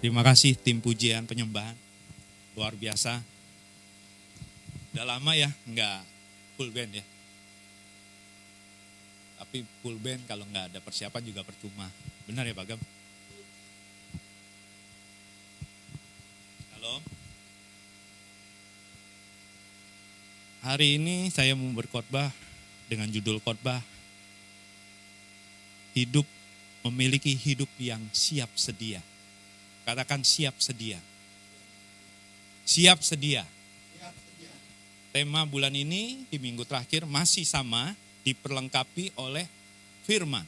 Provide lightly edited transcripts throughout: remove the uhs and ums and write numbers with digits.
Terima kasih tim pujian penyembahan. Luar biasa. Udah lama ya nggak full band ya. Tapi full band kalau nggak ada persiapan juga percuma. Benar ya Pak Gam? Halo. Hari ini saya mau berkhotbah dengan judul khotbah hidup memiliki hidup yang siap sedia. Katakan siap sedia. Siap sedia. Tema bulan ini di minggu terakhir masih sama, diperlengkapi oleh firman.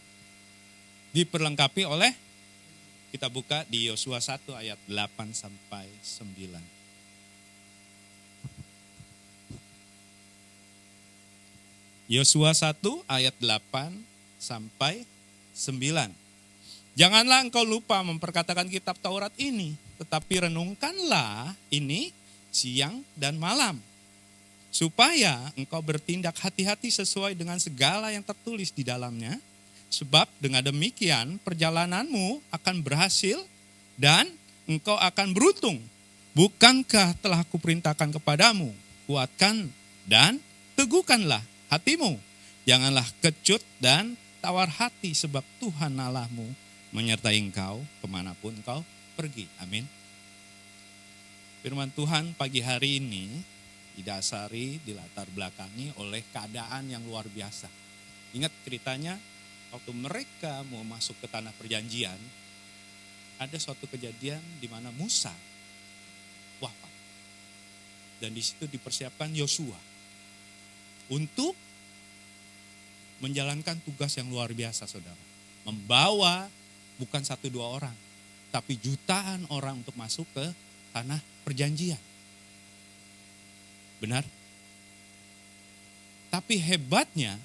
Diperlengkapi oleh, kita buka di Yosua 1 ayat 8 sampai 9. Yosua 1 ayat 8 sampai 9. Janganlah engkau lupa memperkatakan kitab Taurat ini, tetapi renungkanlah ini siang dan malam, supaya engkau bertindak hati-hati sesuai dengan segala yang tertulis di dalamnya, sebab dengan demikian perjalananmu akan berhasil dan engkau akan beruntung. Bukankah telah kuperintahkan kepadamu, kuatkan dan teguhkanlah hatimu, janganlah kecut dan tawar hati, sebab Tuhan Allahmu menyertai engkau kemanapun engkau pergi. Amin. Firman Tuhan pagi hari ini didasari, dilatar belakangi oleh keadaan yang luar biasa. Ingat ceritanya, waktu mereka mau masuk ke tanah perjanjian, ada suatu kejadian di mana Musa wafat. Dan di situ dipersiapkan Yosua untuk menjalankan tugas yang luar biasa, saudara. Membawa bukan 1-2 orang, tapi jutaan orang untuk masuk ke tanah perjanjian. Benar? Tapi hebatnya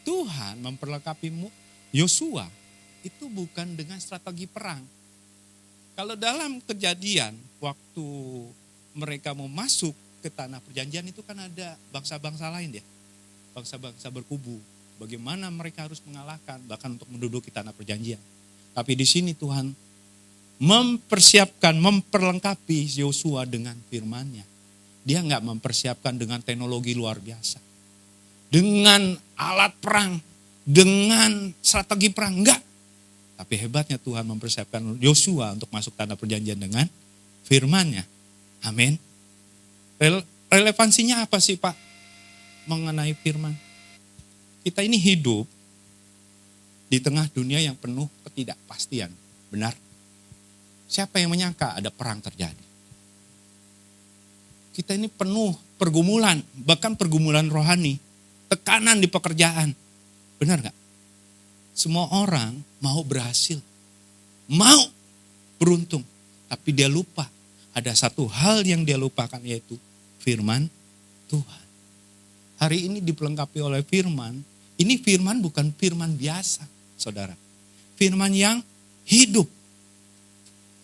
Tuhan memperlengkapi Yosua itu bukan dengan strategi perang. Kalau dalam kejadian waktu mereka mau masuk ke tanah perjanjian itu kan ada bangsa-bangsa lain ya. Bangsa-bangsa berkubu. Bagaimana mereka harus mengalahkan bahkan untuk menduduki tanah perjanjian. Tapi di sini Tuhan mempersiapkan, memperlengkapi Yosua dengan firman-Nya. Dia enggak mempersiapkan dengan teknologi luar biasa. Dengan alat perang, dengan strategi perang, enggak. Tapi hebatnya Tuhan mempersiapkan Yosua untuk masuk tanah perjanjian dengan firman-Nya. Amin. Relevansinya apa sih Pak mengenai firman? Kita ini hidup di tengah dunia yang penuh ketidakpastian. Benar? Siapa yang menyangka ada perang terjadi? Kita ini penuh pergumulan, bahkan pergumulan rohani, tekanan di pekerjaan. Benar gak? Semua orang mau berhasil, mau beruntung, tapi dia lupa. Ada satu hal yang dia lupakan, yaitu firman Tuhan. Hari ini dipelengkapi oleh firman. Ini firman bukan firman biasa, saudara. Firman yang hidup.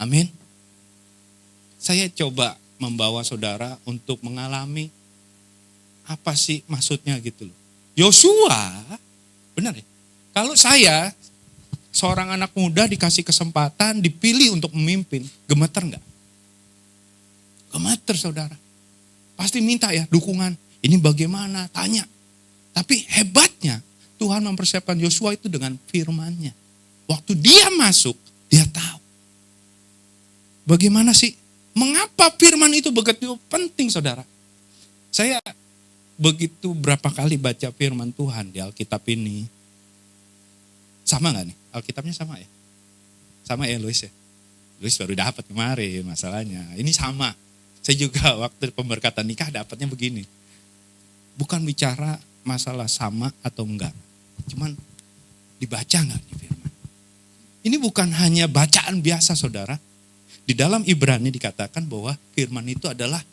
Amin. Saya coba membawa saudara untuk mengalami apa sih maksudnya gitu loh. Yosua, benar ya? Kalau saya, seorang anak muda dikasih kesempatan, dipilih untuk memimpin, gemeter enggak? Gemeter saudara. Pasti minta ya dukungan. Ini bagaimana? Tanya. Tapi hebatnya Tuhan mempersiapkan Yosua itu dengan firman-Nya. Waktu dia masuk, dia tahu. Bagaimana sih? Mengapa firman itu begitu penting, saudara? Saya begitu berapa kali baca firman Tuhan di Alkitab ini. Sama gak nih? Alkitabnya sama ya? Sama ya Luis ya? Luis baru dapat kemarin masalahnya. Ini sama. Saya juga waktu pemberkatan nikah dapatnya begini. Bukan bicara masalah sama atau enggak. Cuman dibaca enggak nih firman. Ini bukan hanya bacaan biasa saudara. Di dalam Ibrani dikatakan bahwa firman itu adalah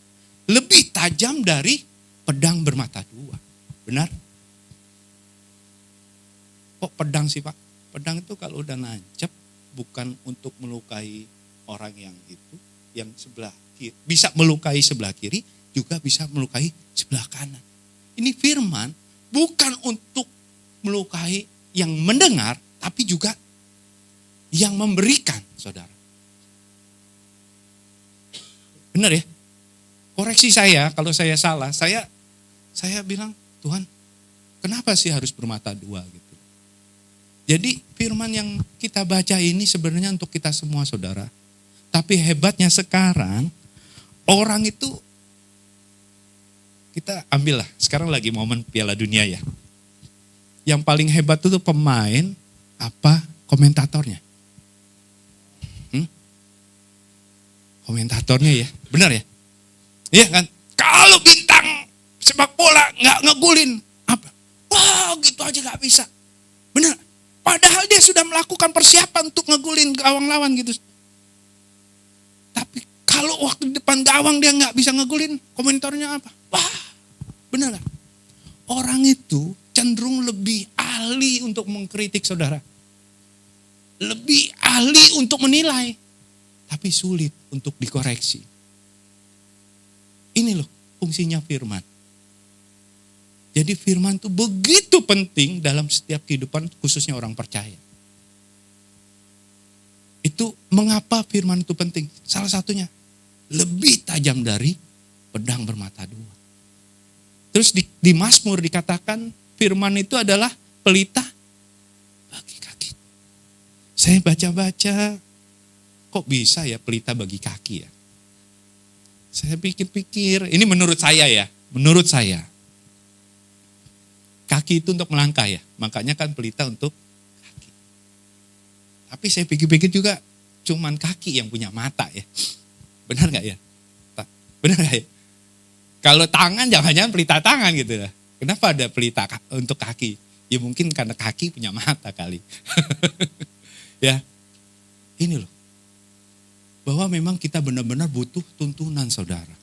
lebih tajam dari pedang bermata dua. Benar? Kok pedang sih Pak? Pedang itu kalau udah nancep bukan untuk melukai orang yang itu, yang sebelah kiri. Bisa melukai sebelah kiri, juga bisa melukai sebelah kanan. Ini firman bukan untuk melukai yang mendengar, tapi juga yang memberikan, saudara. Benar ya? Koreksi saya kalau saya salah, saya bilang, Tuhan, kenapa sih harus bermata dua gitu. Jadi firman yang kita baca ini sebenarnya untuk kita semua saudara. Tapi hebatnya sekarang, orang itu, kita ambillah, sekarang lagi momen Piala Dunia ya. Yang paling hebat itu pemain, apa komentatornya. Komentatornya ya, benar ya? Iya kan? Kalau bintang sepak bola nggak ngegulin, apa? Wah gitu aja nggak bisa. Benar. Padahal dia sudah melakukan persiapan untuk ngegulin gawang lawan gitu. Tapi kalau waktu di depan gawang dia nggak bisa ngegulin, komentatornya apa? Wah, benar nggak? Orang itu cenderung lebih ahli untuk mengkritik saudara. Lebih ahli untuk menilai. Tapi sulit untuk dikoreksi. Ini loh fungsinya firman. Jadi firman itu begitu penting dalam setiap kehidupan khususnya orang percaya. Itu mengapa firman itu penting? Salah satunya lebih tajam dari pedang bermata dua. Terus di Mazmur dikatakan firman itu adalah pelita bagi kaki. Saya baca-baca, kok bisa ya pelita bagi kaki ya? Saya pikir-pikir, ini menurut saya ya, menurut saya. Kaki itu untuk melangkah ya, makanya kan pelita untuk kaki. Tapi saya pikir-pikir juga, cuman kaki yang punya mata ya. Benar gak ya? Benar gak ya? Kalau tangan jangan-jangan pelita tangan gitu lah. Kenapa ada pelita untuk kaki? Ya mungkin karena kaki punya mata kali. Ya, ini loh. Bahwa memang kita benar-benar butuh tuntunan saudara.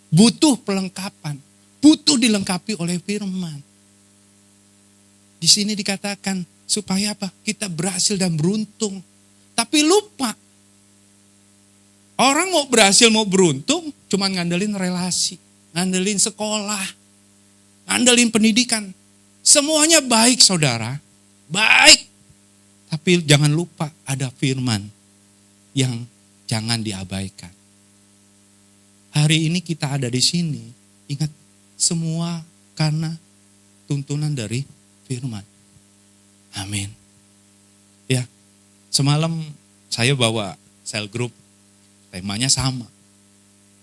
Butuh pelengkapan. Butuh dilengkapi oleh firman. Di sini dikatakan supaya apa? Kita berhasil dan beruntung. Tapi lupa. Orang mau berhasil mau beruntung cuma ngandelin relasi. Ngandelin sekolah. Ngandelin pendidikan. Semuanya baik saudara. Baik. Tapi jangan lupa ada firman yang jangan diabaikan. Hari ini kita ada di sini, ingat semua karena tuntunan dari firman. Amin. Ya, semalam saya bawa cell group, temanya sama.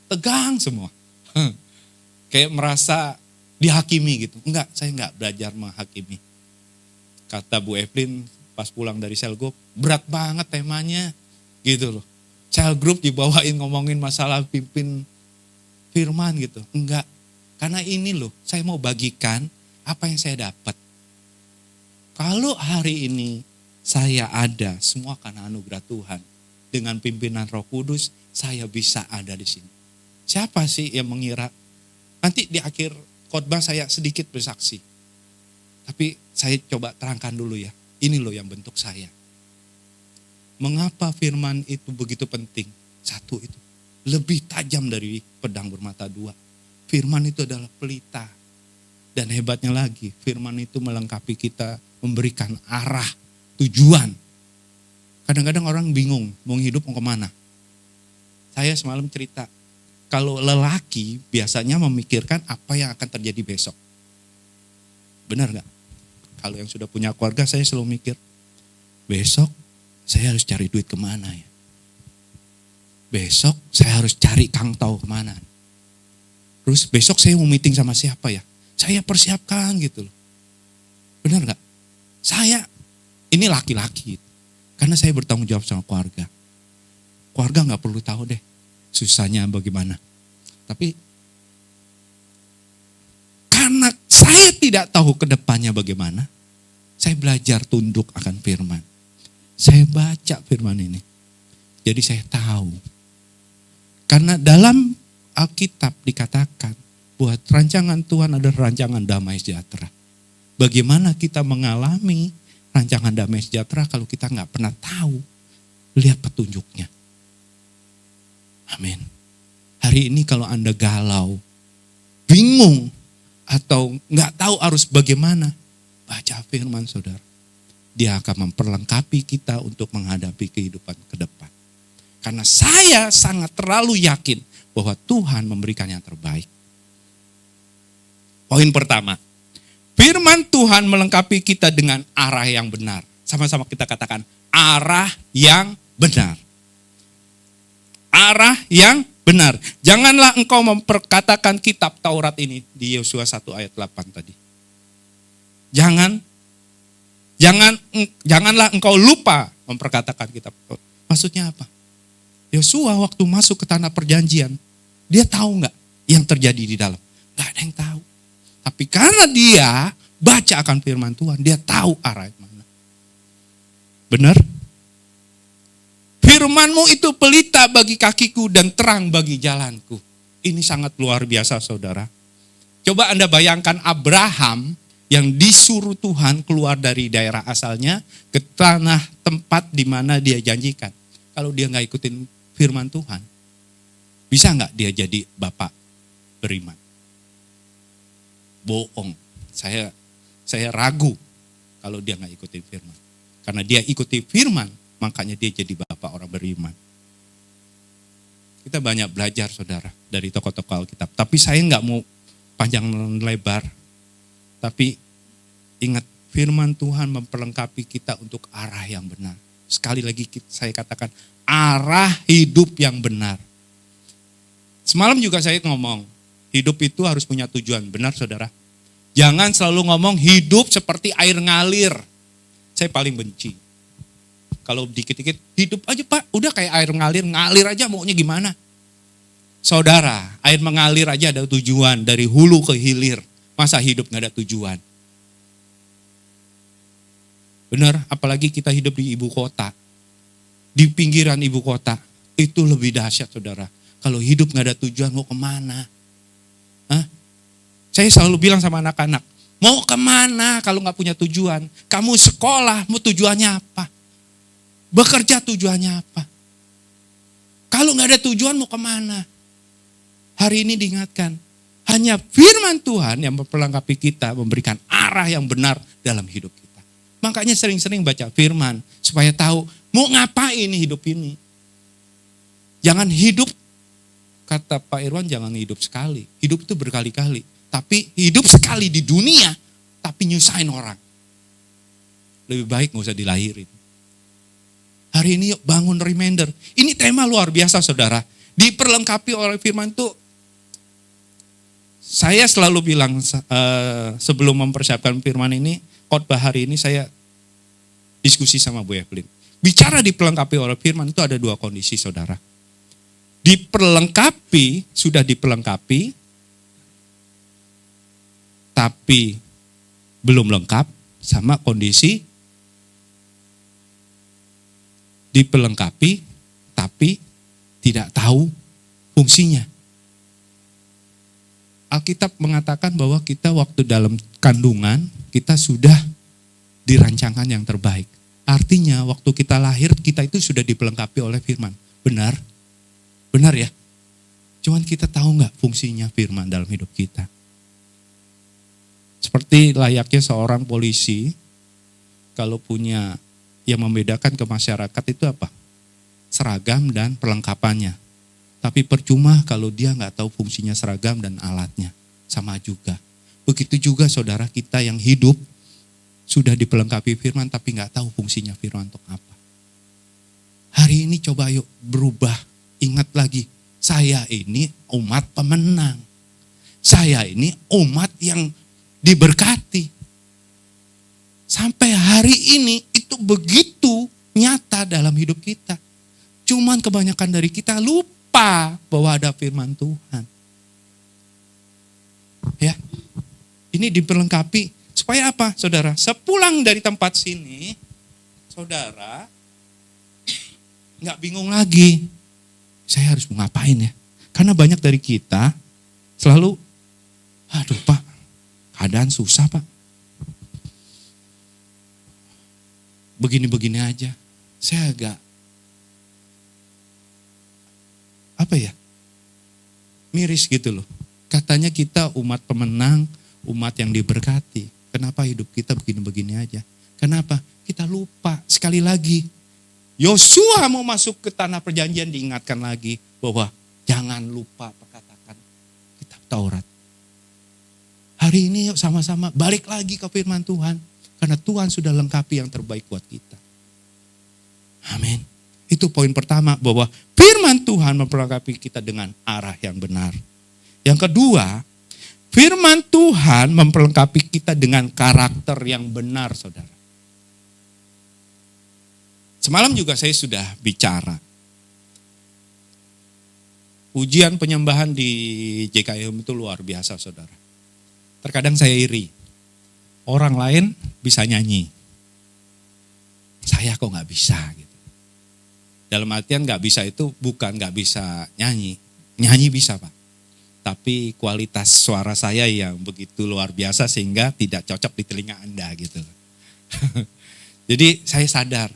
Tegang semua. Kayak merasa dihakimi gitu. Enggak, saya enggak belajar menghakimi. Kata Bu Evelyn pas pulang dari cell group, berat banget temanya gitu loh. Cell group dibawain ngomongin masalah pimpin firman gitu. Enggak. Karena ini loh, saya mau bagikan apa yang saya dapat. Kalau hari ini saya ada semua karena anugerah Tuhan. Dengan pimpinan Roh Kudus, saya bisa ada di sini. Siapa sih yang mengira? Nanti di akhir khotbah saya sedikit bersaksi. Tapi saya coba terangkan dulu ya. Ini loh yang bentuk saya. Mengapa firman itu begitu penting? Satu itu, lebih tajam dari pedang bermata dua. Firman itu adalah pelita. Dan hebatnya lagi, firman itu melengkapi kita, memberikan arah, tujuan. Kadang-kadang orang bingung, mau hidup mau kemana. Saya semalam cerita, kalau lelaki biasanya memikirkan apa yang akan terjadi besok. Benar gak? Kalau yang sudah punya keluarga, saya selalu mikir, besok saya harus cari duit kemana ya? Besok saya harus cari Kang Tau kemana? Terus besok saya mau meeting sama siapa ya? Saya persiapkan gitu loh. Benar gak? Saya, ini laki-laki. Karena saya bertanggung jawab sama keluarga. Keluarga gak perlu tahu deh susahnya bagaimana. Tapi karena saya tidak tahu ke depannya bagaimana, saya belajar tunduk akan firman. Saya baca firman ini. Jadi saya tahu. Karena dalam Alkitab dikatakan bahwa rancangan Tuhan adalah rancangan damai sejahtera. Bagaimana kita mengalami rancangan damai sejahtera kalau kita nggak pernah tahu, lihat petunjuknya. Amin. Hari ini kalau Anda galau, bingung, atau nggak tahu harus bagaimana, baca firman saudara. Dia akan memperlengkapi kita untuk menghadapi kehidupan ke depan. Karena saya sangat terlalu yakin bahwa Tuhan memberikan yang terbaik. Poin pertama, firman Tuhan melengkapi kita dengan arah yang benar. Sama-sama kita katakan, arah yang benar. Arah yang benar. Janganlah engkau memperkatakan kitab Taurat ini di Yosua 1 ayat 8 tadi. Janganlah engkau lupa memperkatakan kitab Taurat. Maksudnya apa? Yosua waktu masuk ke tanah perjanjian, dia tahu nggak yang terjadi di dalam? Nggak ada yang tahu. Tapi karena dia baca akan firman Tuhan, dia tahu arah mana. Benar? Firman-Mu itu pelita bagi kakiku dan terang bagi jalanku. Ini sangat luar biasa, saudara. Coba Anda bayangkan Abraham yang disuruh Tuhan keluar dari daerah asalnya ke tanah tempat di mana dia janjikan. Kalau dia nggak ikutin firman Tuhan, bisa nggak dia jadi bapak beriman? Bohong. Saya ragu kalau dia nggak ikutin firman. Karena dia ikuti firman, makanya dia jadi bapak orang beriman. Kita banyak belajar, saudara, dari tokoh-tokoh Alkitab. Tapi saya nggak mau panjang lebar. Tapi ingat, firman Tuhan memperlengkapi kita untuk arah yang benar. Sekali lagi saya katakan, arah hidup yang benar. Semalam juga saya ngomong, hidup itu harus punya tujuan. Benar, saudara? Jangan selalu ngomong hidup seperti air ngalir. Saya paling benci. Kalau dikit-dikit, hidup aja Pak, udah kayak air ngalir aja maunya gimana. Saudara, air mengalir aja ada tujuan, dari hulu ke hilir. Masa hidup gak ada tujuan? Benar, apalagi kita hidup di ibu kota. Di pinggiran ibu kota, itu lebih dahsyat, saudara. Kalau hidup gak ada tujuan, mau kemana? Hah? Saya selalu bilang sama anak-anak, mau kemana kalau gak punya tujuan? Kamu sekolah, mau tujuannya apa? Bekerja tujuannya apa? Kalau gak ada tujuan mau kemana? Hari ini diingatkan, hanya firman Tuhan yang memperlengkapi kita, memberikan arah yang benar dalam hidup kita. Makanya sering-sering baca firman, supaya tahu mau ngapain hidup ini. Jangan hidup, kata Pak Irwan, jangan hidup sekali. Hidup itu berkali-kali. Tapi hidup sekali di dunia, tapi nyusahin orang. Lebih baik gak usah dilahirin. Hari ini yuk bangun reminder. Ini tema luar biasa, saudara. Diperlengkapi oleh firman itu. Saya selalu bilang sebelum mempersiapkan firman ini, khotbah hari ini saya diskusi sama Bu Evelyn. Bicara diperlengkapi oleh firman itu ada dua kondisi, saudara. Diperlengkapi, sudah diperlengkapi, tapi belum lengkap, sama kondisi diperlengkapi, tapi tidak tahu fungsinya. Alkitab mengatakan bahwa kita waktu dalam kandungan, kita sudah dirancangkan yang terbaik. Artinya waktu kita lahir, kita itu sudah diperlengkapi oleh firman. Benar? Benar ya? Cuman kita tahu nggak fungsinya firman dalam hidup kita? Seperti layaknya seorang polisi, kalau punya yang membedakan ke masyarakat itu apa? Seragam dan perlengkapannya. Tapi percuma kalau dia nggak tahu fungsinya seragam dan alatnya. Sama juga. Begitu juga saudara kita yang hidup sudah diperlengkapi firman tapi nggak tahu fungsinya firman untuk apa. Hari ini coba yuk berubah. Ingat lagi, saya ini umat pemenang. Saya ini umat yang diberkati. Sampai hari ini itu begitu nyata dalam hidup kita. Cuman kebanyakan dari kita lupa bahwa ada firman Tuhan. Ya, ini diperlengkapi supaya apa, saudara? Sepulang dari tempat sini, saudara nggak bingung lagi. Saya harus mau ngapain ya? Karena banyak dari kita selalu, aduh Pak, keadaan susah Pak. Begini-begini aja. Saya agak miris gitu loh. Katanya kita umat pemenang, umat yang diberkati. Kenapa hidup kita begini-begini aja? Kenapa? Kita lupa. Sekali lagi, Yosua mau masuk ke tanah perjanjian diingatkan lagi bahwa Jangan lupa perkatakan kitab Taurat. Hari ini yuk sama-sama balik lagi ke firman Tuhan. Karena Tuhan sudah lengkapi yang terbaik buat kita. Amin. Itu poin pertama, bahwa firman Tuhan memperlengkapi kita dengan arah yang benar. Yang kedua, firman Tuhan memperlengkapi kita dengan karakter yang benar, saudara. Semalam juga saya sudah bicara. Ujian penyembahan di JKM itu luar biasa, saudara. Terkadang saya iri. Orang lain bisa nyanyi. Saya kok gak bisa gitu. Dalam artian gak bisa itu bukan gak bisa nyanyi. Nyanyi bisa, Pak. Tapi kualitas suara saya yang begitu luar biasa sehingga tidak cocok di telinga Anda gitu. Jadi saya sadar.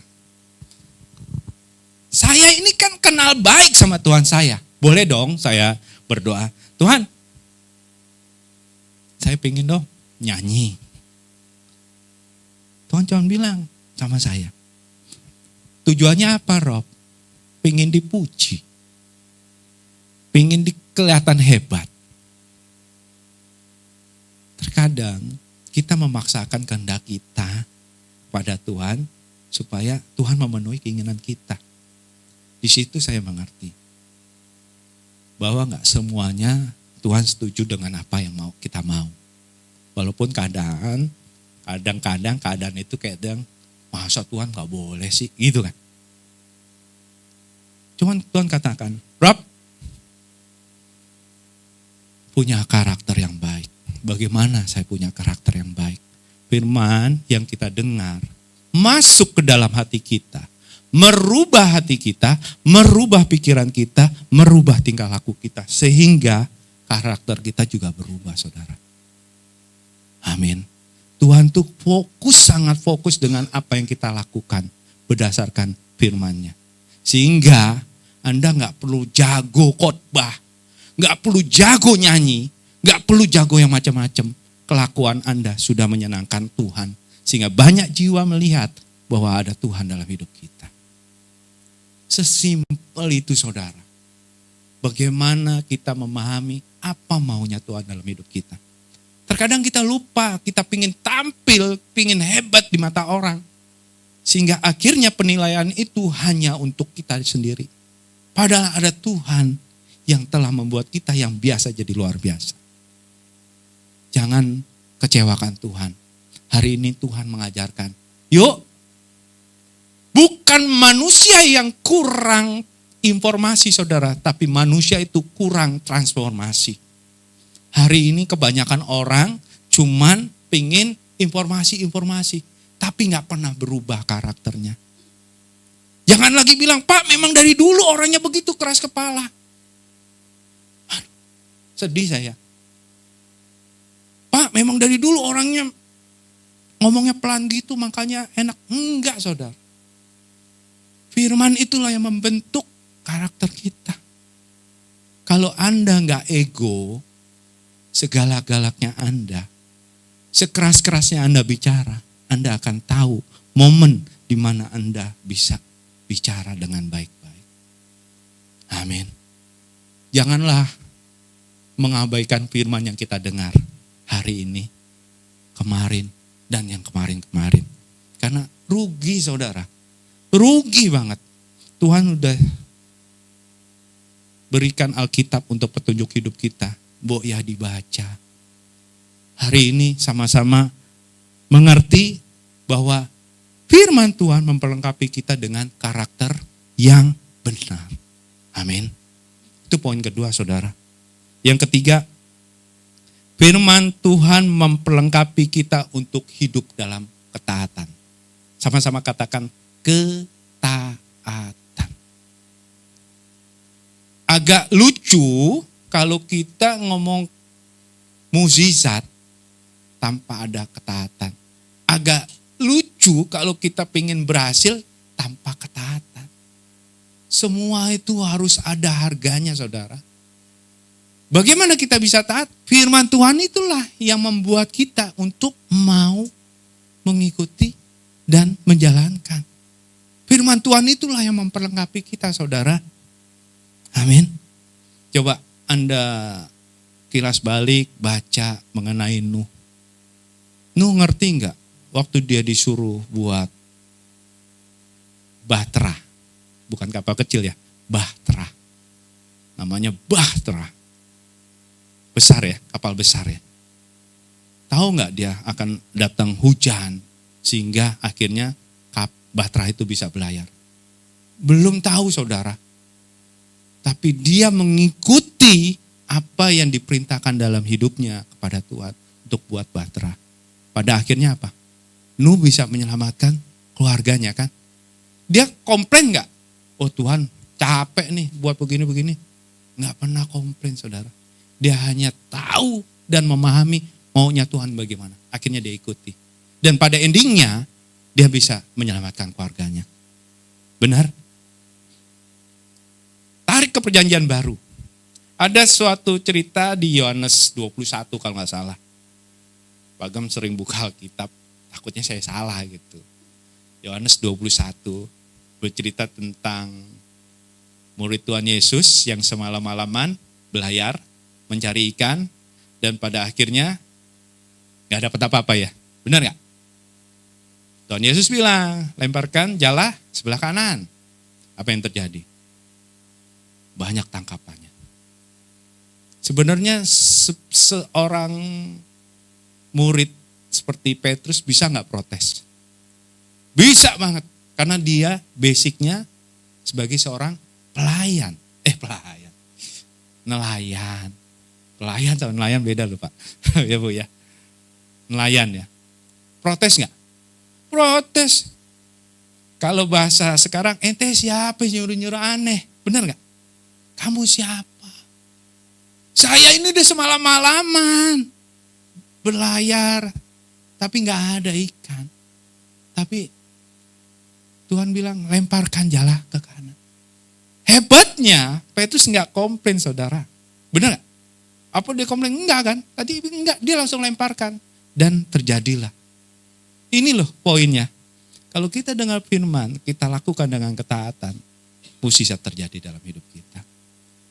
Saya ini kan kenal baik sama Tuhan saya. Boleh dong saya berdoa. Tuhan, saya pengen dong nyanyi. Tuhan cuma bilang sama saya. Tujuannya apa, Rob? Pengen dipuji. Pengen kelihatan hebat. Terkadang kita memaksakan kehendak kita pada Tuhan supaya Tuhan memenuhi keinginan kita. Di situ saya mengerti bahwa gak semuanya Tuhan setuju dengan apa yang kita mau. Walaupun kadang-kadang keadaan itu kayak masa Tuhan gak boleh sih, gitu kan. Cuman Tuhan katakan, Rob, punya karakter yang baik. Bagaimana saya punya karakter yang baik? Firman yang kita dengar masuk ke dalam hati kita, merubah hati kita, merubah pikiran kita, merubah tingkah laku kita. Sehingga karakter kita juga berubah, saudara. Amin. Tuhan tuh sangat fokus dengan apa yang kita lakukan berdasarkan firman-Nya. Sehingga Anda gak perlu jago khotbah, gak perlu jago nyanyi, gak perlu jago yang macam-macam. Kelakuan Anda sudah menyenangkan Tuhan. Sehingga banyak jiwa melihat bahwa ada Tuhan dalam hidup kita. Sesimpel itu, saudara. Bagaimana kita memahami apa maunya Tuhan dalam hidup kita. Terkadang kita lupa, kita pingin tampil, pingin hebat di mata orang. Sehingga akhirnya penilaian itu hanya untuk kita sendiri. Padahal ada Tuhan yang telah membuat kita yang biasa jadi luar biasa. Jangan kecewakan Tuhan. Hari ini Tuhan mengajarkan, yuk, bukan manusia yang kurang informasi, saudara, tapi manusia itu kurang transformasi. Hari ini kebanyakan orang cuman pingin informasi-informasi, tapi gak pernah berubah karakternya. Jangan lagi bilang, Pak memang dari dulu orangnya begitu keras kepala. Aduh, sedih saya. Pak memang dari dulu orangnya ngomongnya pelan gitu makanya enak. Enggak, saudara. Firman itulah yang membentuk karakter kita. Kalau Anda gak ego, segala-galaknya Anda, sekeras-kerasnya Anda bicara, Anda akan tahu momen di mana Anda bisa bicara dengan baik-baik. Amin. Janganlah mengabaikan firman yang kita dengar hari ini, kemarin, dan yang kemarin-kemarin. Karena rugi, saudara. Rugi banget. Tuhan udah berikan Alkitab untuk petunjuk hidup kita. Ya dibaca. Hari ini sama-sama mengerti bahwa firman Tuhan memperlengkapi kita dengan karakter yang benar. Amin. Itu poin kedua, saudara. Yang ketiga, firman Tuhan memperlengkapi kita untuk hidup dalam ketaatan. Sama-sama katakan ketaatan. Agak lucu kalau kita ngomong mukjizat tanpa ada ketaatan. Agak lucu kalau kita pengen berhasil tanpa ketaatan. Semua itu harus ada harganya, saudara. Bagaimana kita bisa taat? Firman Tuhan itulah yang membuat kita untuk mau mengikuti dan menjalankan. Firman Tuhan itulah yang memperlengkapi kita, saudara. Amin. Coba Anda kilas balik, baca mengenai Nuh. Nuh ngerti nggak waktu dia disuruh buat bahtera, bukan kapal kecil ya, bahtera. Namanya bahtera. Besar ya, kapal besar ya. Tahu nggak dia akan datang hujan sehingga akhirnya bahtera itu bisa berlayar. Belum tahu saudara. Tapi dia mengikuti apa yang diperintahkan dalam hidupnya kepada Tuhan untuk buat bahtera. Pada akhirnya apa? Nuh bisa menyelamatkan keluarganya kan. Dia komplain gak? Oh Tuhan capek nih buat begini-begini. Gak pernah komplain saudara. Dia hanya tahu dan memahami maunya Tuhan bagaimana. Akhirnya dia ikuti. Dan pada endingnya dia bisa menyelamatkan keluarganya. Benar? Tarik ke perjanjian baru. Ada suatu cerita di Yohanes 21 kalau gak salah. Bagam sering buka Alkitab, takutnya saya salah gitu. Yohanes 21 bercerita tentang murid Tuhan Yesus yang semalam-malaman berlayar mencari ikan dan pada akhirnya gak dapat apa-apa ya. Benar gak? Tuhan Yesus bilang, lemparkan jala sebelah kanan. Apa yang terjadi? Banyak tangkapannya. Sebenarnya seorang murid seperti Petrus bisa gak protes? Bisa banget. Karena dia basicnya sebagai seorang pelayan. Nelayan. Pelayan sama nelayan beda loh Pak. Ya Bu ya. Nelayan ya. Protes gak? Protes. Kalau bahasa sekarang, ente siapa nyuruh-nyuruh aneh? Benar gak? Kamu siapa? Saya ini udah semalam-malaman berlayar, tapi gak ada ikan. Tapi Tuhan bilang lemparkan jala ke kanan. Hebatnya Petrus gak komplain saudara. Benar gak? Apa dia komplain? Enggak kan? Tadi enggak, dia langsung lemparkan. Dan terjadilah. Ini loh poinnya. Kalau kita dengar firman, kita lakukan dengan ketaatan, mukjizat terjadi dalam hidup kita.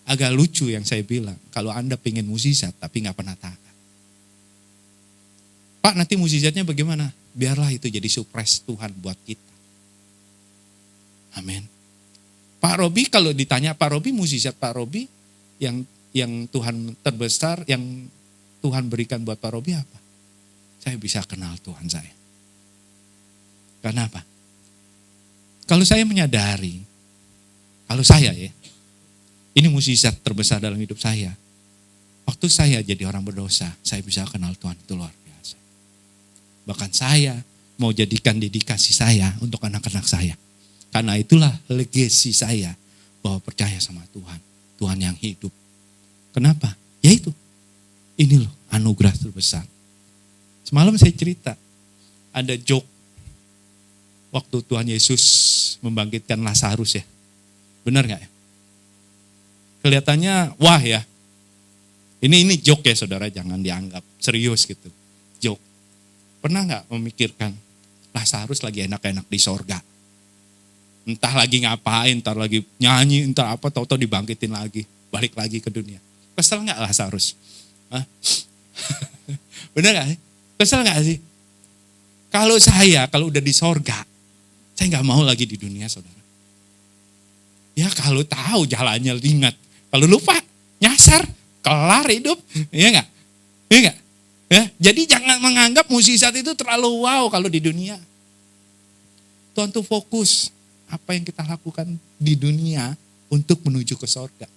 Agak lucu yang saya bilang, kalau Anda pengen mukjizat tapi gak pernah taat. Pak nanti mukjizatnya bagaimana? Biarlah itu jadi surprise Tuhan buat kita. Amin. Pak Robi kalau ditanya Pak Robi, mukjizat Pak Robi yang Tuhan terbesar, yang Tuhan berikan buat Pak Robi apa? Saya bisa kenal Tuhan saya. Karena apa? Kalau saya menyadari, kalau saya ya, ini mukjizat terbesar dalam hidup saya. Waktu saya jadi orang berdosa, saya bisa kenal Tuhan, itu luar biasa. Bahkan saya mau jadikan dedikasi saya untuk anak-anak saya. Karena itulah legasi saya bahwa percaya sama Tuhan. Tuhan yang hidup. Kenapa? Ya itu. Ini loh anugerah terbesar. Semalam saya cerita, ada joke waktu Tuhan Yesus membangkitkan Lazarus ya. Benar gak ya? Kelihatannya wah ya. Ini joke ya saudara, jangan dianggap serius gitu. Joke. Pernah gak memikirkan Lazarus lagi enak-enak di sorga? Entah lagi ngapain, entah lagi nyanyi, entah apa, tahu-tahu dibangkitin lagi. Balik lagi ke dunia. Kesel gak Lazarus? Hah? Benar gak sih? Kesel gak sih? Kalau udah di sorga, saya gak mau lagi di dunia saudara. Ya kalau tahu jalannya ingat. Kalau lupa, nyasar, kelar hidup. Iya gak? Iya gak? Ya, jadi jangan menganggap mukjizat itu terlalu wow kalau di dunia. Tuhan tuh fokus apa yang kita lakukan di dunia untuk menuju ke sorga.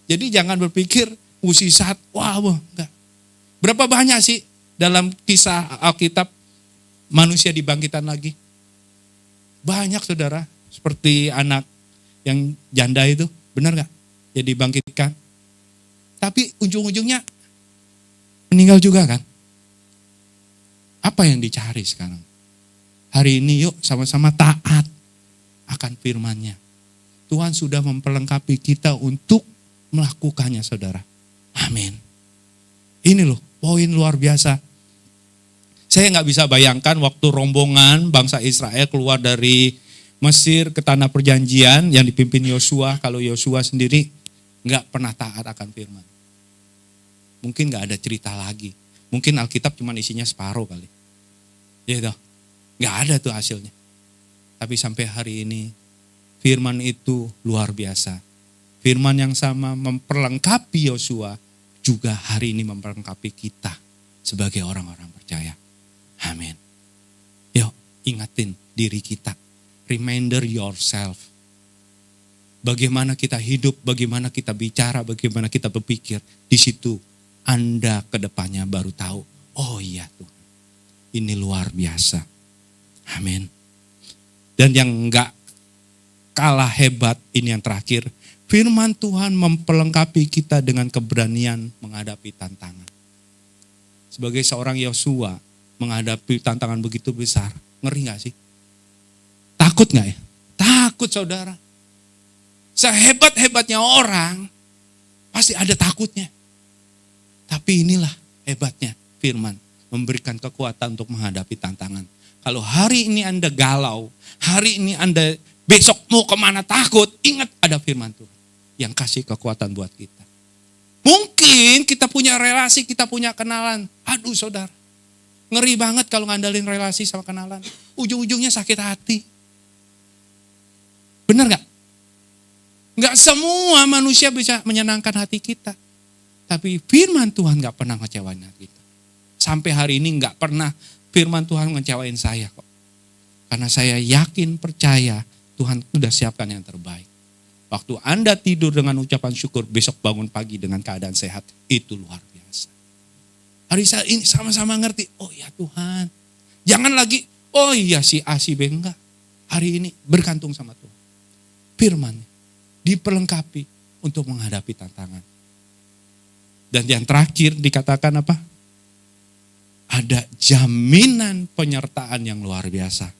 Jadi jangan berpikir mukjizat, wah enggak. Berapa banyak sih dalam kisah Alkitab manusia dibangkitkan lagi? Banyak saudara, seperti anak yang janda itu, benar gak? Jadi dibangkitkan. Tapi ujung-ujungnya meninggal juga kan? Apa yang dicari sekarang? Hari ini yuk sama-sama taat akan firman-Nya. Tuhan sudah memperlengkapi kita untuk melakukannya saudara. Amin. Ini loh poin luar biasa. Saya gak bisa bayangkan waktu rombongan bangsa Israel keluar dari Mesir ke tanah perjanjian yang dipimpin Yosua. Kalau Yosua sendiri nggak pernah taat akan firman. Mungkin nggak ada cerita lagi. Mungkin Alkitab cuma isinya separuh kali. Ya toh, nggak ada tuh hasilnya. Tapi sampai hari ini firman itu luar biasa. Firman yang sama memperlengkapi Yosua, juga hari ini memperlengkapi kita sebagai orang-orang percaya. Amin. Yuk, ingatin diri kita. Reminder yourself. Bagaimana kita hidup, bagaimana kita bicara, bagaimana kita berpikir. Di situ Anda ke depannya baru tahu, oh iya Tuhan, ini luar biasa. Amin. Dan yang enggak kalah hebat, ini yang terakhir, firman Tuhan memperlengkapi kita dengan keberanian menghadapi tantangan. Sebagai seorang Yosua, menghadapi tantangan begitu besar, ngeri gak sih? Takut gak ya? Takut saudara. Sehebat-hebatnya orang, pasti ada takutnya. Tapi inilah hebatnya firman, memberikan kekuatan untuk menghadapi tantangan. Kalau hari ini Anda galau, hari ini Anda besok mau kemana takut, ingat ada firman Tuhan yang kasih kekuatan buat kita. Mungkin kita punya relasi, kita punya kenalan. Aduh saudara, ngeri banget kalau ngandalin relasi sama kenalan. Ujung-ujungnya sakit hati. Benar gak? Gak semua manusia bisa menyenangkan hati kita. Tapi firman Tuhan gak pernah ngecewain hati kita. Sampai hari ini gak pernah firman Tuhan ngecewain saya kok. Karena saya yakin, percaya Tuhan sudah siapkan yang terbaik. Waktu Anda tidur dengan ucapan syukur, besok bangun pagi dengan keadaan sehat, itu luar biasa. Hari ini sama-sama ngerti, oh ya Tuhan. Jangan lagi, oh iya si A, si B, enggak. Hari ini bergantung sama Tuhan. Firman diperlengkapi untuk menghadapi tantangan. Dan yang terakhir dikatakan apa? Ada jaminan penyertaan yang luar biasa.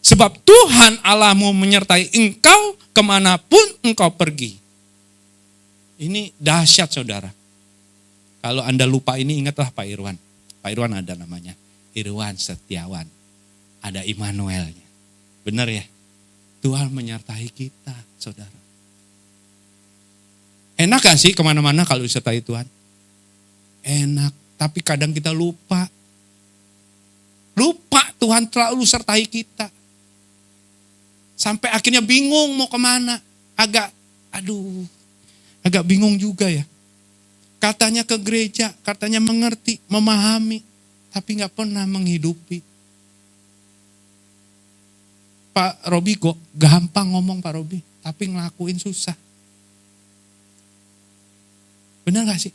Sebab Tuhan Allahmu menyertai engkau kemanapun engkau pergi. Ini dahsyat saudara. Kalau Anda lupa ini ingatlah Pak Irwan. Pak Irwan ada namanya. Irwan Setiawan. Ada Immanuelnya. Benar ya? Tuhan menyertai kita saudara. Enak gak sih kemana-mana kalau disertai Tuhan? Enak. Tapi kadang kita lupa. Lupa Tuhan terlalu sertai kita. Sampai akhirnya bingung mau kemana. Agak bingung juga ya. Katanya ke gereja, katanya mengerti, memahami. Tapi gak pernah menghidupi. Pak Robi kok gampang ngomong Pak Robi. Tapi ngelakuin susah. Benar gak sih?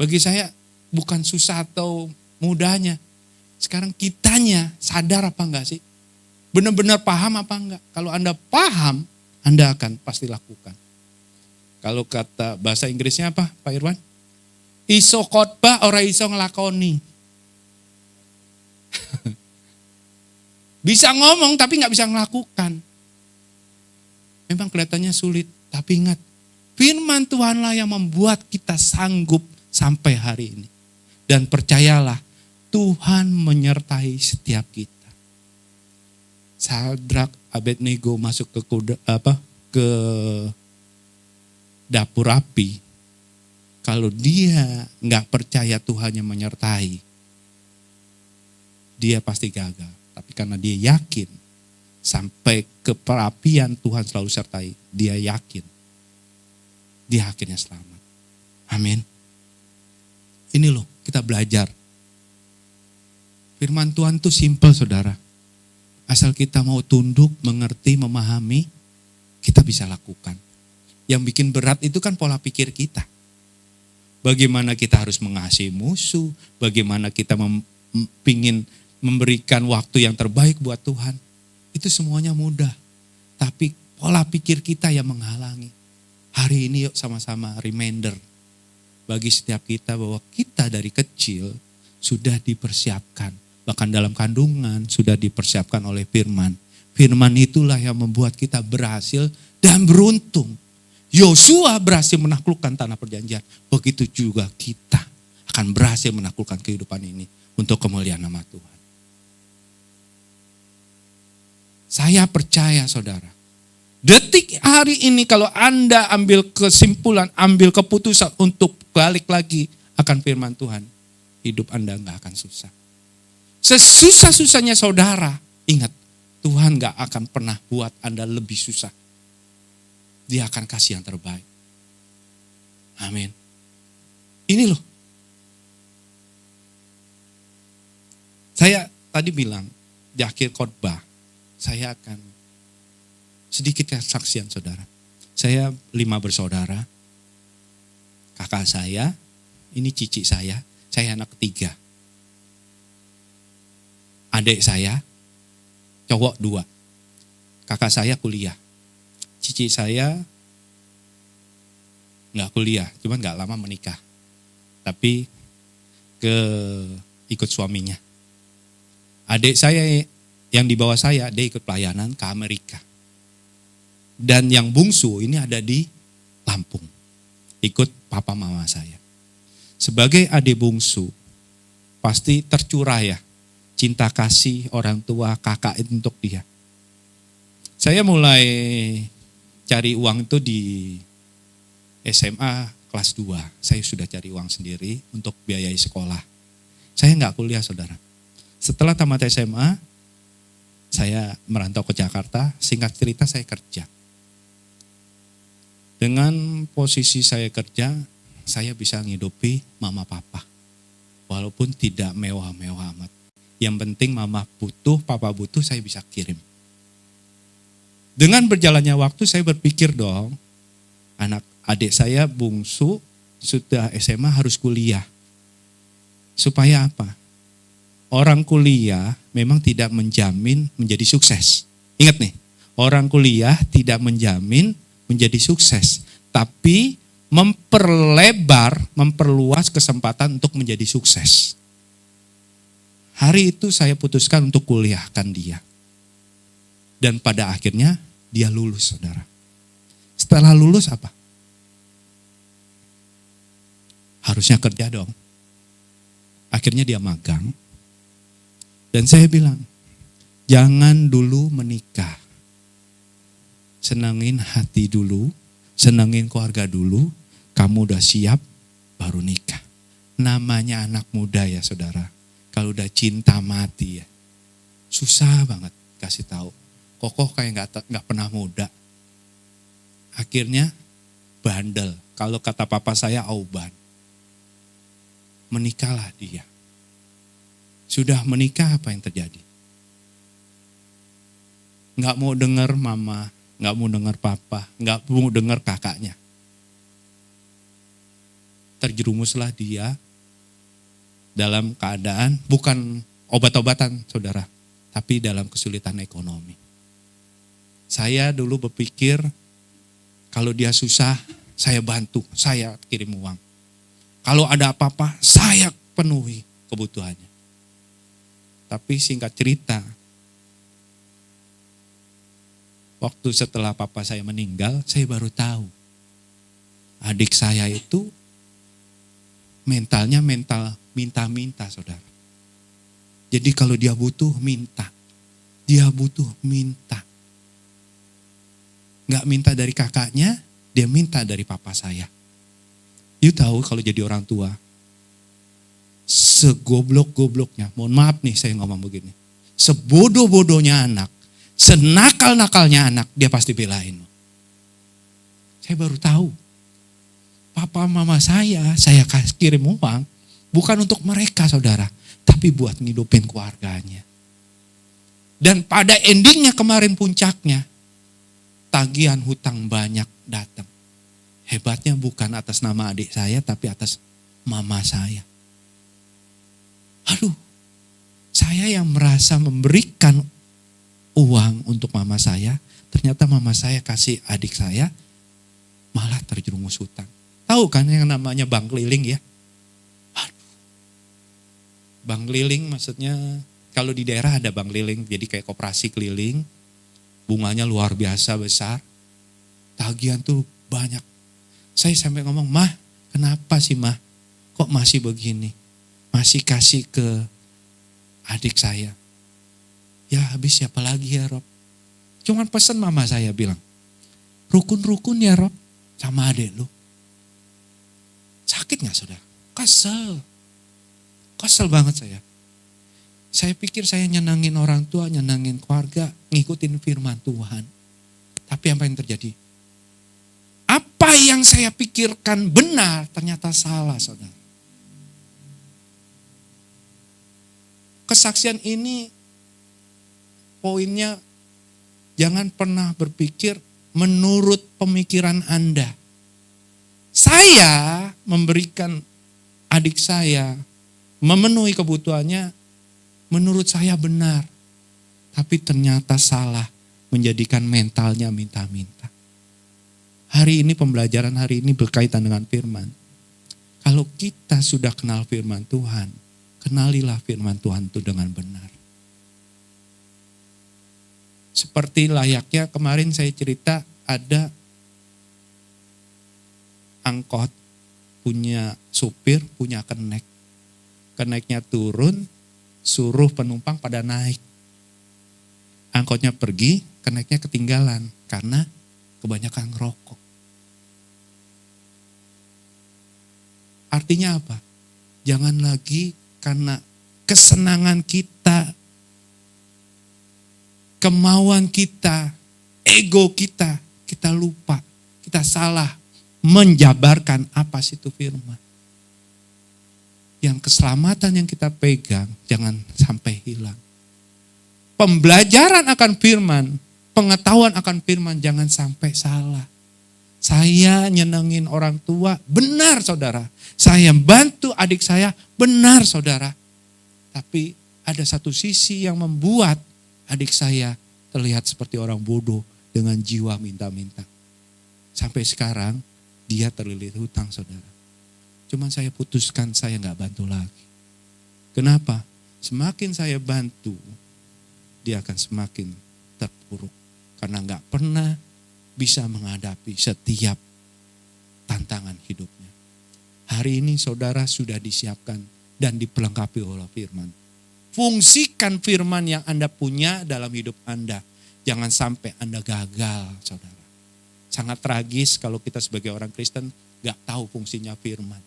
Bagi saya bukan susah atau mudahnya. Sekarang kitanya sadar apa enggak sih? Benar-benar paham apa enggak? Kalau Anda paham, Anda akan pasti lakukan. Kalau kata bahasa Inggrisnya apa Pak Irwan? Iso khotbah ora iso ngelakoni. Bisa ngomong tapi gak bisa ngelakukan. Memang kelihatannya sulit, tapi ingat. Firman Tuhanlah yang membuat kita sanggup sampai hari ini. Dan percayalah, Tuhan menyertai setiap kita. Sadrak, Abednego masuk ke dapur api. Kalau dia nggak percaya Tuhan yang menyertai, dia pasti gagal. Tapi karena dia yakin sampai ke perapian Tuhan selalu sertai, dia yakin. Dia akhirnya selamat. Amin. Ini loh, kita belajar. Firman Tuhan itu simple saudara. Asal kita mau tunduk, mengerti, memahami, kita bisa lakukan. Yang bikin berat itu kan pola pikir kita. Bagaimana kita harus mengasihi musuh, bagaimana kita pingin memberikan waktu yang terbaik buat Tuhan. Itu semuanya mudah. Tapi pola pikir kita yang menghalangi. Hari ini yuk sama-sama reminder bagi setiap kita bahwa kita dari kecil sudah dipersiapkan. Bahkan dalam kandungan sudah dipersiapkan oleh firman. Firman itulah yang membuat kita berhasil dan beruntung. Yosua berhasil menaklukkan tanah perjanjian. Begitu juga kita akan berhasil menaklukkan kehidupan ini untuk kemuliaan nama Tuhan. Saya percaya saudara, Detik hari ini kalau Anda ambil kesimpulan, ambil keputusan untuk balik lagi akan firman Tuhan, hidup Anda gak akan susah. Sesusah-susahnya saudara, ingat, Tuhan gak akan pernah buat Anda lebih susah. Dia akan kasih yang terbaik. Amin. Ini loh. Saya tadi bilang, di akhir khotbah, saya akan sedikit kesaksian saudara. Saya 5 bersaudara. Kakak saya, ini cici saya anak ketiga. Adik saya, cowok 2. Kakak saya kuliah. Cici saya nggak kuliah, cuman nggak lama menikah. Tapi ikut suaminya. Adik saya yang di bawah saya, dia ikut pelayanan ke Amerika. Dan yang bungsu ini ada di Lampung. Ikut papa mama saya. Sebagai adik bungsu, pasti tercurah ya cinta kasih orang tua kakak itu untuk dia. Saya mulai cari uang itu di SMA kelas 2. Saya sudah cari uang sendiri untuk biayai sekolah. Saya nggak kuliah saudara. Setelah tamat SMA, saya merantau ke Jakarta. Singkat cerita saya kerja. Dengan posisi saya kerja, saya bisa ngidupi mama papa. Walaupun tidak mewah-mewah amat. Yang penting mama butuh, papa butuh, saya bisa kirim. Dengan berjalannya waktu saya berpikir dong, anak adik saya bungsu sudah SMA harus kuliah. Supaya apa? Orang kuliah memang tidak menjamin menjadi sukses. Ingat nih, orang kuliah tidak menjamin menjadi sukses. Tapi memperluas kesempatan untuk menjadi sukses. Hari itu saya putuskan untuk kuliahkan dia. Dan pada akhirnya dia lulus saudara. Setelah lulus apa? Harusnya kerja dong. Akhirnya dia magang. Dan saya bilang, jangan dulu menikah. Senangin hati dulu, senangin keluarga dulu, kamu udah siap, baru nikah. Namanya anak muda ya saudara. Kalau udah cinta mati ya, susah banget kasih tahu. Kokoh kayak nggak pernah muda. Akhirnya bandel. Kalau kata papa saya auban. Menikahlah dia. Sudah menikah apa yang terjadi? Nggak mau dengar mama, nggak mau dengar papa, nggak mau dengar kakaknya. Terjerumuslah dia dalam keadaan bukan obat-obatan saudara, tapi dalam kesulitan ekonomi. Saya dulu berpikir kalau dia susah, saya bantu, saya kirim uang. Kalau ada apa-apa, saya penuhi kebutuhannya. Tapi singkat cerita, waktu setelah papa saya meninggal, saya baru tahu. Adik saya itu mentalnya mental minta-minta saudara. Jadi kalau dia butuh, minta. Dia butuh, minta. Gak minta dari kakaknya, dia minta dari papa saya. You tahu kalau jadi orang tua, segoblok-gobloknya, mohon maaf nih saya ngomong begini, sebodoh-bodohnya anak, senakal-nakalnya anak, dia pasti belain. Saya baru tahu, papa mama saya kirim uang, bukan untuk mereka saudara, tapi buat ngidupin keluarganya. Dan pada endingnya kemarin puncaknya, tagihan hutang banyak datang. Hebatnya bukan atas nama adik saya, tapi atas mama saya. Aduh, saya yang merasa memberikan uang untuk mama saya, ternyata mama saya kasih adik saya, malah terjerumus hutang. Tahu kan yang namanya bank keliling ya? Aduh. Bank keliling maksudnya, kalau di daerah ada bank keliling, jadi kayak koperasi keliling, bunganya luar biasa besar, tagihan tuh banyak. Saya sampai ngomong, "Mah, kenapa sih mah? Kok masih begini? Masih kasih ke adik saya." Ya habis siapa lagi ya Rob? Cuman pesan mama saya bilang, Rukun-rukun ya Rob, sama adik lu. Sakit gak saudara? Kesel banget saya. Saya pikir saya nyenangin orang tua, nyenangin keluarga, ngikutin firman Tuhan. Tapi apa yang terjadi? Apa yang saya pikirkan benar, ternyata salah saudara. Kesaksian ini poinnya, jangan pernah berpikir menurut pemikiran Anda. Saya memberikan adik saya, memenuhi kebutuhannya, menurut saya benar. Tapi ternyata salah, menjadikan mentalnya minta-minta. Hari ini, pembelajaran hari ini berkaitan dengan firman. Kalau kita sudah kenal firman Tuhan, kenalilah firman Tuhan itu dengan benar. Seperti layaknya kemarin saya cerita, ada angkot, punya supir, punya kenek. Keneknya turun, suruh penumpang pada naik. Angkotnya pergi, keneknya ketinggalan karena kebanyakan ngerokok. Artinya apa? Jangan lagi karena kesenangan kita, kemauan kita, ego kita, kita lupa, kita salah menjabarkan apa sih itu firman. Yang keselamatan yang kita pegang jangan sampai hilang. Pembelajaran akan firman, pengetahuan akan firman jangan sampai salah. Saya nyenengin orang tua, benar saudara. Saya bantu adik saya, benar saudara. Tapi ada satu sisi yang membuat adik saya terlihat seperti orang bodoh dengan jiwa minta-minta. Sampai sekarang dia terlilit hutang saudara. Cuman saya putuskan saya gak bantu lagi. Kenapa? Semakin saya bantu, dia akan semakin terpuruk. Karena gak pernah bisa menghadapi setiap tantangan hidupnya. Hari ini saudara sudah disiapkan dan diperlengkapi oleh firman. Fungsikan firman yang Anda punya dalam hidup Anda. Jangan sampai Anda gagal saudara. Sangat tragis kalau kita sebagai orang Kristen gak tahu fungsinya firman.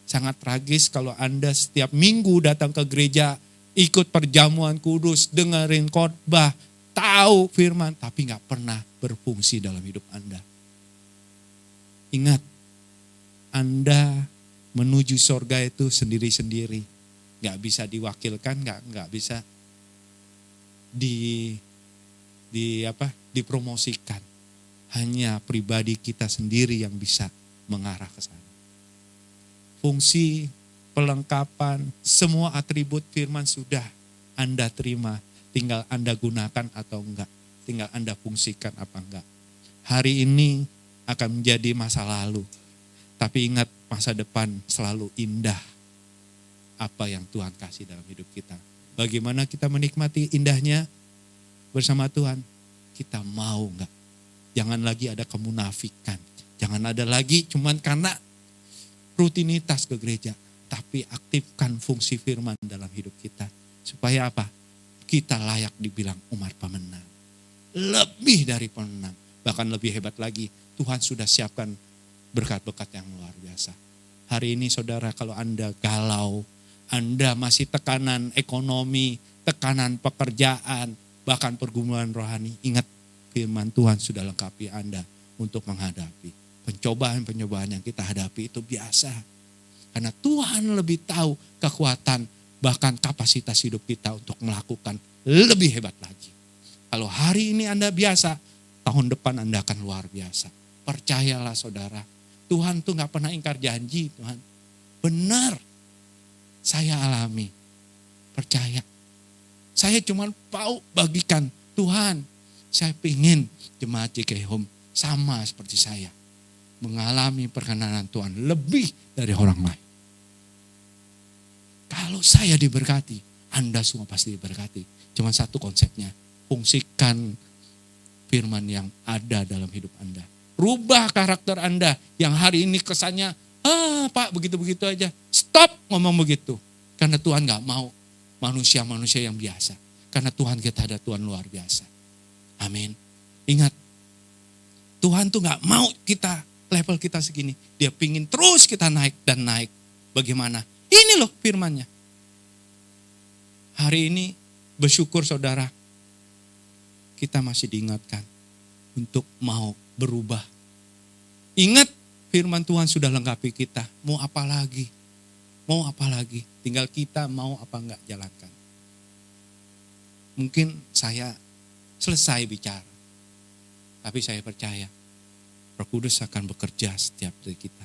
Sangat tragis kalau Anda setiap minggu datang ke gereja, ikut perjamuan kudus, dengerin khotbah, tahu firman, tapi gak pernah berfungsi dalam hidup Anda. Ingat, Anda menuju surga itu sendiri-sendiri. Gak bisa diwakilkan, gak bisa dipromosikan. Hanya pribadi kita sendiri yang bisa mengarah ke sana. Fungsi, pelengkapan, semua atribut firman sudah Anda terima. Tinggal Anda gunakan atau enggak. Tinggal Anda fungsikan apa enggak. Hari ini akan menjadi masa lalu. Tapi ingat, masa depan selalu indah. Apa yang Tuhan kasih dalam hidup kita. Bagaimana kita menikmati indahnya bersama Tuhan. Kita mau enggak. Jangan lagi ada kemunafikan. Jangan ada lagi cuman karena rutinitas ke gereja. Tapi aktifkan fungsi firman dalam hidup kita. Supaya apa? Kita layak dibilang umat pemenang. Lebih dari pemenang. Bahkan lebih hebat lagi. Tuhan sudah siapkan berkat-berkat yang luar biasa. Hari ini saudara, kalau Anda galau, Anda masih tekanan ekonomi, tekanan pekerjaan, bahkan pergumulan rohani. Ingat, firman Tuhan sudah lengkapi Anda untuk menghadapi. Pencobaan-pencobaan yang kita hadapi itu biasa. Karena Tuhan lebih tahu kekuatan, bahkan kapasitas hidup kita untuk melakukan lebih hebat lagi. Kalau hari ini Anda biasa, tahun depan Anda akan luar biasa. Percayalah saudara, Tuhan tuh gak pernah ingkar janji Tuhan. Benar, saya alami, percaya. Saya cuma mau bagikan, Tuhan saya ingin jemaat JKI Home sama seperti saya. Mengalami perkenanan Tuhan lebih dari orang lain. Kalau saya diberkati, Anda semua pasti diberkati. Cuma satu konsepnya, fungsikan firman yang ada dalam hidup Anda. Rubah karakter Anda yang hari ini kesannya, Pak begitu-begitu aja. Stop ngomong begitu. Karena Tuhan gak mau manusia-manusia yang biasa. Karena Tuhan kita ada Tuhan luar biasa. Amin. Ingat, Tuhan tuh gak mau kita, level kita segini. Dia pingin terus kita naik dan naik. Bagaimana? Ini loh firman-Nya. Hari ini bersyukur saudara, kita masih diingatkan untuk mau berubah. Ingat firman Tuhan sudah lengkapi kita. Mau apa lagi? Mau apa lagi? Tinggal kita mau apa enggak jalankan. Mungkin saya selesai bicara. Tapi saya percaya Roh Kudus akan bekerja setiap dari kita.